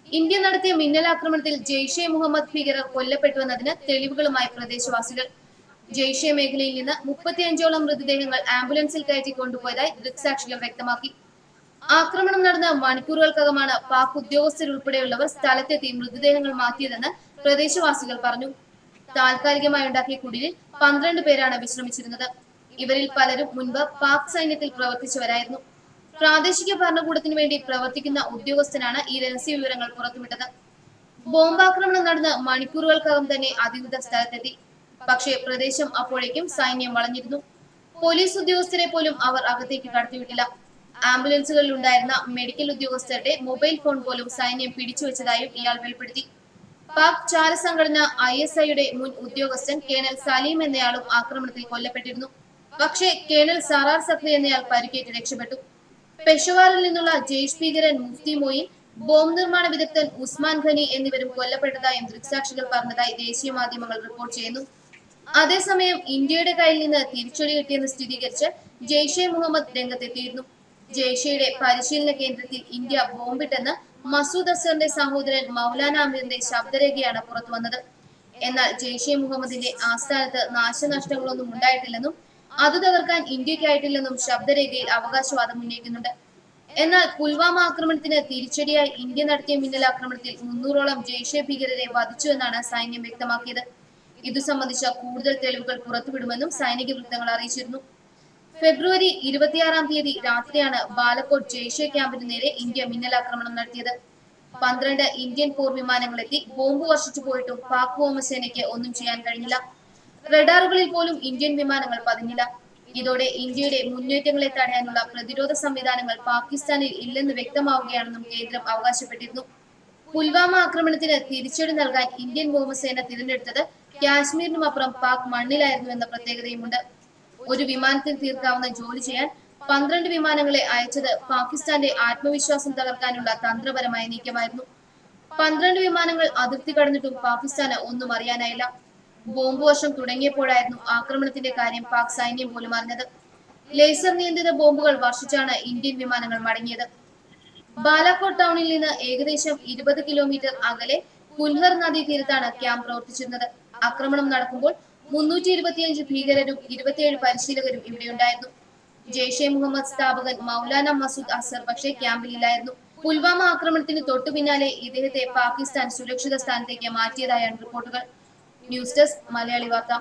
India നടത്തിയ മിന്നലാക്രമണത്തിൽ ജെയ്ഷെ മുഹമ്മദ് ഭീകരർ കൊല്ലപ്പെട്ടുവെന്നതിന് തെളിവുകളുമായി പ്രദേശവാസികൾ. ജെയ്ഷെ മേഖലയിൽ നിന്ന് 35ഓളം മൃതദേഹങ്ങൾ ആംബുലൻസിൽ കയറ്റി കൊണ്ടുപോയതായി ദൃക്സാക്ഷികൾ വ്യക്തമാക്കി. ആക്രമണം നടന്ന മണിക്കൂറുകൾക്കകമാണ് പാക് ഉദ്യോഗസ്ഥരുൾപ്പെടെയുള്ളവർ സ്ഥലത്തെത്തി മൃതദേഹങ്ങൾ മാറ്റിയതെന്ന് പ്രദേശവാസികൾ പറഞ്ഞു. താൽക്കാലികമായി ഉണ്ടാക്കിയ കുടിലിൽ 12 പേരാണ് വിശ്രമിച്ചിരുന്നത്. ഇവരിൽ പലരും മുൻപ് പാക് സൈന്യത്തിൽ പ്രവർത്തിച്ചവരായിരുന്നു. പ്രാദേശിക ഭരണകൂടത്തിനു വേണ്ടി പ്രവർത്തിക്കുന്ന ഉദ്യോഗസ്ഥനാണ് ഈ രഹസ്യ വിവരങ്ങൾ പുറത്തുവിട്ടത്. ബോംബാക്രമണം നടന്ന് മണിക്കൂറുകൾക്കകം തന്നെ അധികൃതർ സ്ഥലത്തെത്തി. പക്ഷേ പ്രദേശം അപ്പോഴേക്കും സൈന്യം വളഞ്ഞിരുന്നു. പോലീസ് ഉദ്യോഗസ്ഥരെ പോലും അവർ അകത്തേക്ക് കടത്തിവിട്ടില്ല. ആംബുലൻസുകളിൽ ഉണ്ടായിരുന്ന മെഡിക്കൽ ഉദ്യോഗസ്ഥരുടെ മൊബൈൽ ഫോൺ പോലും സൈന്യം പിടിച്ചുവെച്ചതായും ഇയാൾ വെളിപ്പെടുത്തി. പാക് ചാര സംഘടന ISIയുടെ മുൻ ഉദ്യോഗസ്ഥൻ കേണൽ സലീം എന്നയാളും ആക്രമണത്തിൽ കൊല്ലപ്പെട്ടിരുന്നു. പക്ഷേ കേണൽ സറാർ സക്രി എന്നയാൾ പരിക്കേറ്റ് രക്ഷപ്പെട്ടു. പെഷവാറിൽ നിന്നുള്ള ജെയ്ഷ് ഭീകരൻ മുഫ്തി മൊയിൻ, ബോംബ് നിർമ്മാണ വിദഗ്ധൻ ഉസ്മാൻ ഖനി എന്നിവരും കൊല്ലപ്പെട്ടതായും ദൃക്സാക്ഷികൾ പറഞ്ഞതായി ദേശീയ മാധ്യമങ്ങൾ റിപ്പോർട്ട് ചെയ്യുന്നു. അതേസമയം ഇന്ത്യയുടെ കയ്യിൽ നിന്ന് തിരിച്ചടി കിട്ടിയെന്ന് സ്ഥിരീകരിച്ച് ജെയ്ഷെ മുഹമ്മദ് രംഗത്തെത്തിയിരുന്നു. ജെയ്ഷെയുടെ പരിശീലന കേന്ദ്രത്തിൽ ഇന്ത്യ ബോംബിട്ടെന്ന് മസൂദ് അസറിന്റെ സഹോദരൻ മൗലാന അമീറിന്റെ ശബ്ദരേഖയാണ് പുറത്തുവന്നത്. എന്നാൽ ജെയ്ഷെ മുഹമ്മദിന്റെ ആസ്ഥാനത്ത് നാശനഷ്ടങ്ങളൊന്നും ഉണ്ടായിട്ടില്ലെന്നും അത് തകർക്കാൻ ഇന്ത്യക്കായിട്ടില്ലെന്നും ശബ്ദരേഖയിൽ അവകാശവാദം ഉന്നയിക്കുന്നുണ്ട്. എന്നാൽ പുൽവാമ ആക്രമണത്തിന് തിരിച്ചടിയായി ഇന്ത്യ നടത്തിയ മിന്നലാക്രമണത്തിൽ 300ഓളം ജെയ്ഷെ ഭീകരരെ വധിച്ചുവെന്നാണ് സൈന്യം വ്യക്തമാക്കിയത്. ഇതു സംബന്ധിച്ച കൂടുതൽ തെളിവുകൾ പുറത്തുവിടുമെന്നും സൈനിക വൃത്തങ്ങൾ അറിയിച്ചിരുന്നു. ഫെബ്രുവരി 26-ാം തീയതി രാത്രിയാണ് ബാലക്കോട്ട് ജെയ്ഷെ ക്യാമ്പിന് നേരെ ഇന്ത്യ മിന്നലാക്രമണം നടത്തിയത്. 12 ഇന്ത്യൻ പോർ വിമാനങ്ങളെത്തി ബോംബ് വർഷിച്ചു പോയിട്ടും പാക് വ്യോമസേനയ്ക്ക് ഒന്നും ചെയ്യാൻ കഴിഞ്ഞില്ല. റഡാറുകളിൽ പോലും ഇന്ത്യൻ വിമാനങ്ങൾ പതിഞ്ഞില്ല. ഇതോടെ ഇന്ത്യയുടെ മുന്നേറ്റങ്ങളെ തടയാനുള്ള പ്രതിരോധ സംവിധാനങ്ങൾ പാകിസ്ഥാനിൽ ഇല്ലെന്ന് വ്യക്തമാവുകയാണെന്നും കേന്ദ്രം അവകാശപ്പെട്ടിരുന്നു. പുൽവാമ ആക്രമണത്തിന് തിരിച്ചടി നൽകാൻ ഇന്ത്യൻ വ്യോമസേന തിരഞ്ഞെടുത്തത് കാശ്മീരിനുമപ്പുറം പാക് മണ്ണിലായിരുന്നു എന്ന പ്രത്യേകതയുമുണ്ട്. ഒരു വിമാനത്തിൽ തീർക്കാവുന്ന ജോലി ചെയ്യാൻ 12 വിമാനങ്ങളെ അയച്ചത് പാകിസ്ഥാന്റെ ആത്മവിശ്വാസം തകർക്കാനുള്ള തന്ത്രപരമായ നീക്കമായിരുന്നു. 12 വിമാനങ്ങൾ അതിർത്തി കടന്നിട്ടും പാകിസ്ഥാന് ഒന്നും അറിയാനായില്ല. ബോംബ് വർഷം തുടങ്ങിയപ്പോഴായിരുന്നു ആക്രമണത്തിന്റെ കാര്യം പാക് സൈന്യം പോലും അറിഞ്ഞത്. ലേസർ നിയന്ത്രിത ബോംബുകൾ വർഷിച്ചാണ് ഇന്ത്യൻ വിമാനങ്ങൾ മടങ്ങിയത്. ബാലാക്കോട്ട് ടൗണിൽ നിന്ന് ഏകദേശം 20 കിലോമീറ്റർ അകലെ കുൽഹർ നദീ തീരത്താണ് ക്യാമ്പ് പ്രവർത്തിച്ചിരുന്നത്. ആക്രമണം നടക്കുമ്പോൾ 325 ഭീകരരും 27 പരിശീലകരും ഇവിടെയുണ്ടായിരുന്നു. ജെയ്ഷെ മുഹമ്മദ് സ്ഥാപകൻ മൗലാന മസൂദ് അസർ പക്ഷേ ക്യാമ്പിലില്ലായിരുന്നു. പുൽവാമ ആക്രമണത്തിന് തൊട്ടു പിന്നാലെ ഇദ്ദേഹത്തെ പാകിസ്ഥാൻ സുരക്ഷിത സ്ഥാനത്തേക്ക് മാറ്റിയതായാണ് റിപ്പോർട്ടുകൾ. ന്യൂസ് ഡെസ്ക് മലയാളി വാർത്ത.